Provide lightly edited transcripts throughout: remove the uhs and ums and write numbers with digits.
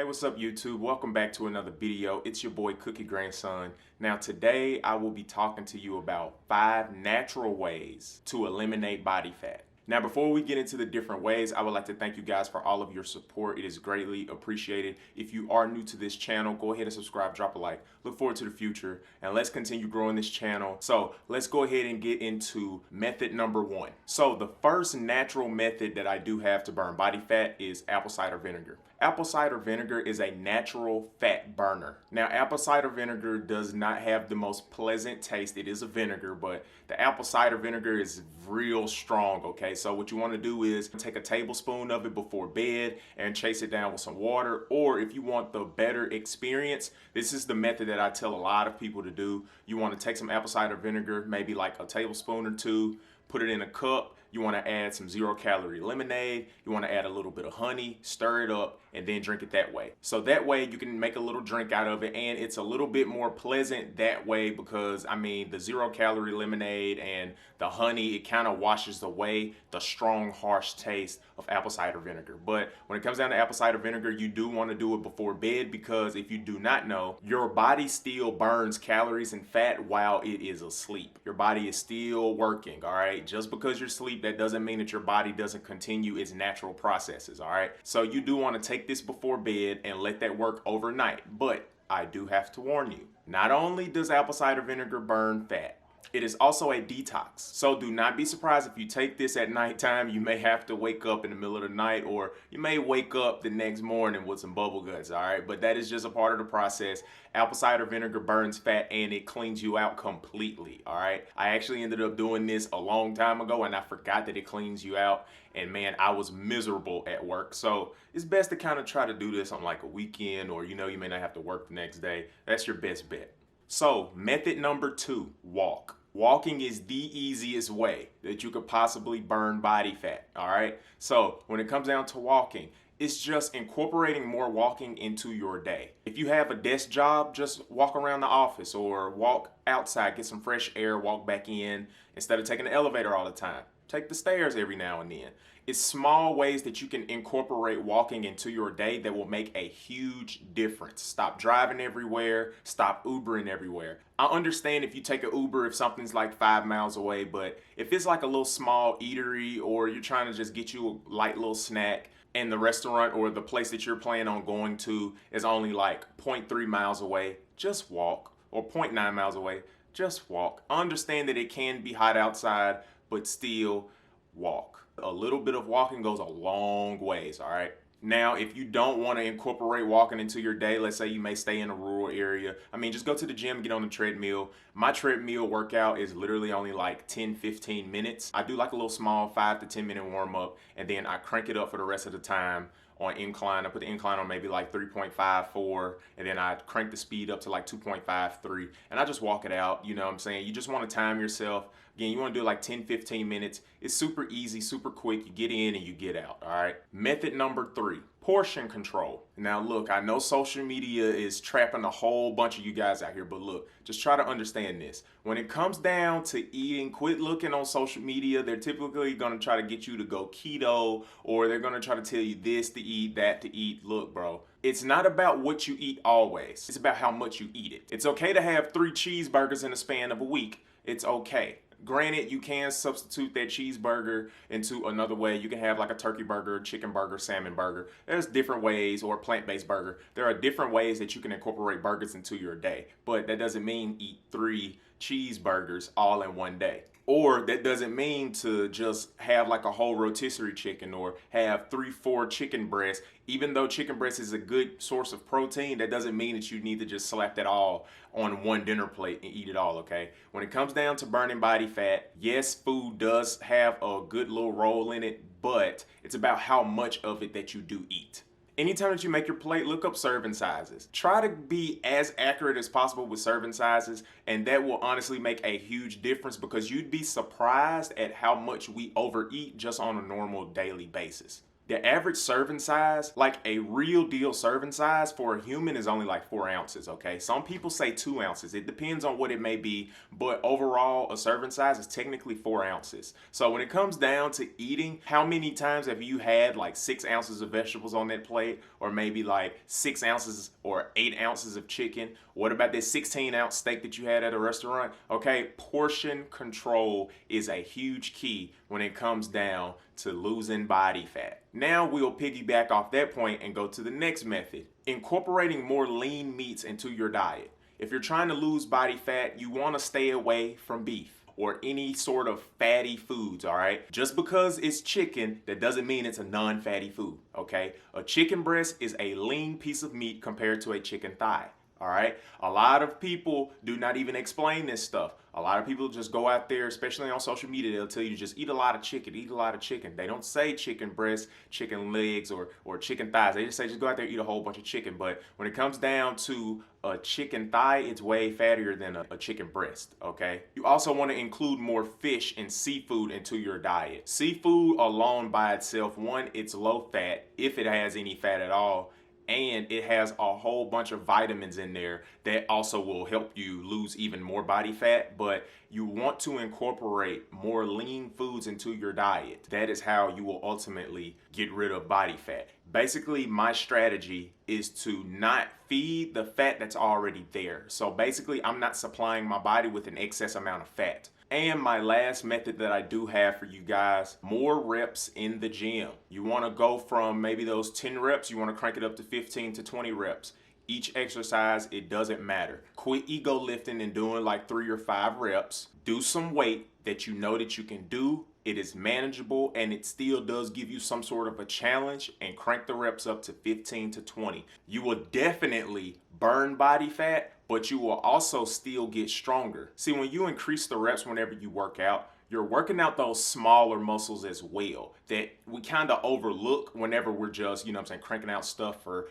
Hey, what's up YouTube? Welcome back to another video. It's your boy Cookie Grandson. Now today I will be talking to you about 5 natural ways to eliminate body fat. Now before we get into the different ways, I would like to thank you guys for all of your support. It is greatly appreciated. If you are new to this channel, go ahead and subscribe, drop a like. Look forward to the future and let's continue growing this channel. So let's go ahead and get into method number 1. So the first natural method that I do have to burn body fat is apple cider vinegar. Apple cider vinegar is a natural fat burner. Now, apple cider vinegar does not have the most pleasant taste. It is a vinegar, but the apple cider vinegar is real strong, okay? So what you want to do is take a tablespoon of it before bed and chase it down with some water. Or if you want the better experience, this is the method that I tell a lot of people to do. You want to take some apple cider vinegar, maybe like a tablespoon or two, put it in a cup. You want to add some 0-calorie lemonade. You want to add a little bit of honey, stir it up, and then drink it that way. So that way you can make a little drink out of it, and it's a little bit more pleasant that way because, I mean, the 0-calorie lemonade and the honey, it kind of washes away the strong, harsh taste of apple cider vinegar. But when it comes down to apple cider vinegar, you do want to do it before bed because if you do not know, your body still burns calories and fat while it is asleep. Your body is still working, all right? Just because you're asleep, that doesn't mean that your body doesn't continue its natural processes, all right? So you do want to take this before bed and let that work overnight. But I do have to warn you, not only does apple cider vinegar burn fat, it is also a detox. So do not be surprised if you take this at nighttime. You may have to wake up in the middle of the night, or you may wake up the next morning with some bubble guts, all right? But that is just a part of the process. Apple cider vinegar burns fat and it cleans you out completely, all right? I actually ended up doing this a long time ago and I forgot that it cleans you out. And man, I was miserable at work. So it's best to kind of try to do this on like a weekend, or you may not have to work the next day. That's your best bet. So method number 2, walk. Walking is the easiest way that you could possibly burn body fat, all right? So when it comes down to walking, it's just incorporating more walking into your day. If you have a desk job, just walk around the office or walk outside, get some fresh air, walk back in instead of taking the elevator all the time. Take the stairs every now and then. It's small ways that you can incorporate walking into your day that will make a huge difference. Stop driving everywhere. Stop Ubering everywhere. I understand if you take an Uber if something's like 5 miles away, but if it's like a little small eatery or you're trying to just get you a light little snack and the restaurant or the place that you're planning on going to is only like 0.3 miles away, just walk. Or 0.9 miles away, just walk. I understand that it can be hot outside, but still walk. A little bit of walking goes a long ways, all right? Now, if you don't want to incorporate walking into your day, let's say you may stay in a rural area. I mean, just go to the gym, get on the treadmill. My treadmill workout is literally only like 10-15 minutes. I do like a little small 5 to 10 minute warm up, and then I crank it up for the rest of the time on incline. I put the incline on maybe like 3.54, and then I crank the speed up to like 2.53, and I just walk it out. You know what I'm saying? You just want to time yourself. Again, you want to do like 10-15 minutes. It's super easy, super quick. You get in and you get out, all right? Method number 3, portion control. Now look, I know social media is trapping a whole bunch of you guys out here, but look, just try to understand this. When it comes down to eating, quit looking on social media. They're typically going to try to get you to go keto, or they're going to try to tell you this to eat, that to eat. Look, bro, it's not about what you eat always. It's about how much you eat it. It's okay to have 3 cheeseburgers in the span of a week. It's okay. Granted, you can substitute that cheeseburger into another way. You can have like a turkey burger, chicken burger, salmon burger. There's different ways, or a plant-based burger. There are different ways that you can incorporate burgers into your day, but that doesn't mean eat 3 cheeseburgers all in one day. Or that doesn't mean to just have like a whole rotisserie chicken or have 3-4 chicken breasts. Even though chicken breast is a good source of protein, that doesn't mean that you need to just slap that all on one dinner plate and eat it all, okay? When it comes down to burning body fat, yes, food does have a good little role in it, but it's about how much of it that you do eat. Anytime that you make your plate, look up serving sizes. Try to be as accurate as possible with serving sizes, and that will honestly make a huge difference because you'd be surprised at how much we overeat just on a normal daily basis. The average serving size, like a real deal serving size for a human, is only like 4 ounces, okay? Some people say 2 ounces. It depends on what it may be, but overall, a serving size is technically 4 ounces. So when it comes down to eating, how many times have you had like 6 ounces of vegetables on that plate, or maybe like 6 ounces or 8 ounces of chicken? What about that 16-ounce steak that you had at a restaurant? Okay, portion control is a huge key when it comes down to losing body fat. Now we'll piggyback off that point and go to the next method, incorporating more lean meats into your diet. If you're trying to lose body fat, you want to stay away from beef or any sort of fatty foods, all right? Just because it's chicken, that doesn't mean it's a non-fatty food, okay? A chicken breast is a lean piece of meat compared to a chicken thigh. All right. A lot of people do not even explain this stuff. A lot of people just go out there, especially on social media, they'll tell you just eat a lot of chicken, eat a lot of chicken. They don't say chicken breast, chicken legs, or chicken thighs. They just say just go out there and eat a whole bunch of chicken. But when it comes down to a chicken thigh, it's way fattier than a chicken breast, okay? You also want to include more fish and seafood into your diet. Seafood alone by itself, one, it's low fat, if it has any fat at all, and it has a whole bunch of vitamins in there that also will help you lose even more body fat. But you want to incorporate more lean foods into your diet. That is how you will ultimately get rid of body fat. Basically, my strategy is to not feed the fat that's already there. So basically, I'm not supplying my body with an excess amount of fat. And my last method that I do have for you guys, more reps in the gym. You want to go from maybe those 10 reps, you want to crank it up to 15 to 20 reps. Each exercise, it doesn't matter. Quit ego lifting and doing like 3 or 5 reps. Do some weight that you know that you can do. It is manageable and it still does give you some sort of a challenge, and crank the reps up to 15 to 20. You will definitely burn body fat, but you will also still get stronger. See, when you increase the reps whenever you work out, you're working out those smaller muscles as well that we kind of overlook whenever we're just, cranking out stuff for,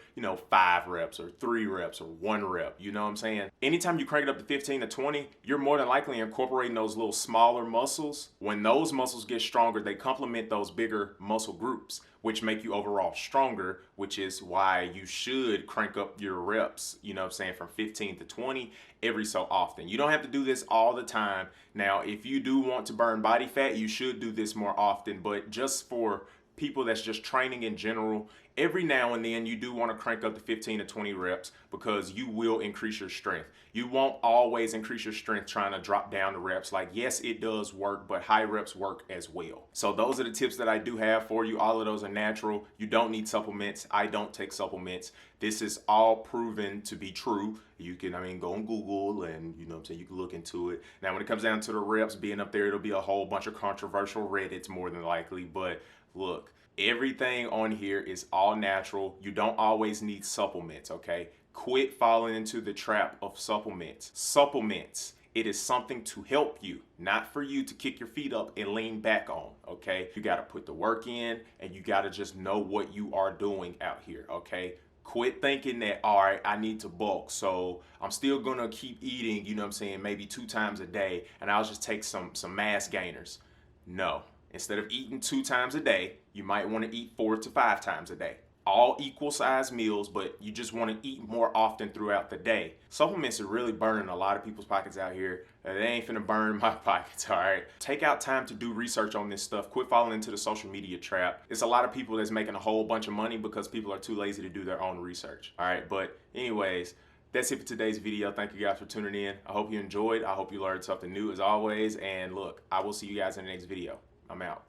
5 reps or 3 reps or 1 rep, you know what I'm saying? Anytime you crank it up to 15 to 20, you're more than likely incorporating those little smaller muscles. When those muscles get stronger, they complement those bigger muscle groups, which make you overall stronger, which is why you should crank up your reps, from 15 to 20 every so often. You don't have to do this all the time. Now, if you do want to burn body fat, you should do this more often, but just for people that's just training in general, every now and then you do want to crank up to 15 to 20 reps because you will increase your strength. You won't always increase your strength trying to drop down the reps. Like, yes, it does work, but high reps work as well. So those are the tips that I do have for you. All of those are natural. You don't need supplements. I don't take supplements. This is all proven to be true. You can, go on Google and, you can look into it. Now, when it comes down to the reps being up there, it'll be a whole bunch of controversial Reddits more than likely. But look, everything on here is all natural. You don't always need supplements, okay? Quit falling into the trap of supplements. Supplements, it is something to help you, not for you to kick your feet up and lean back on, okay? You got to put the work in, and you got to just know what you are doing out here, okay? Quit thinking that, all right, I need to bulk, so I'm still going to keep eating, maybe 2 times a day, and I'll just take some mass gainers. No. Instead of eating 2 times a day, you might want to eat 4 to 5 times a day. All equal size meals, but you just want to eat more often throughout the day. Supplements are really burning a lot of people's pockets out here. They ain't finna burn my pockets, all right? Take out time to do research on this stuff. Quit falling into the social media trap. It's a lot of people that's making a whole bunch of money because people are too lazy to do their own research, all right? But anyways, that's it for today's video. Thank you guys for tuning in. I hope you enjoyed. I hope you learned something new as always. And look, I will see you guys in the next video. I'm out.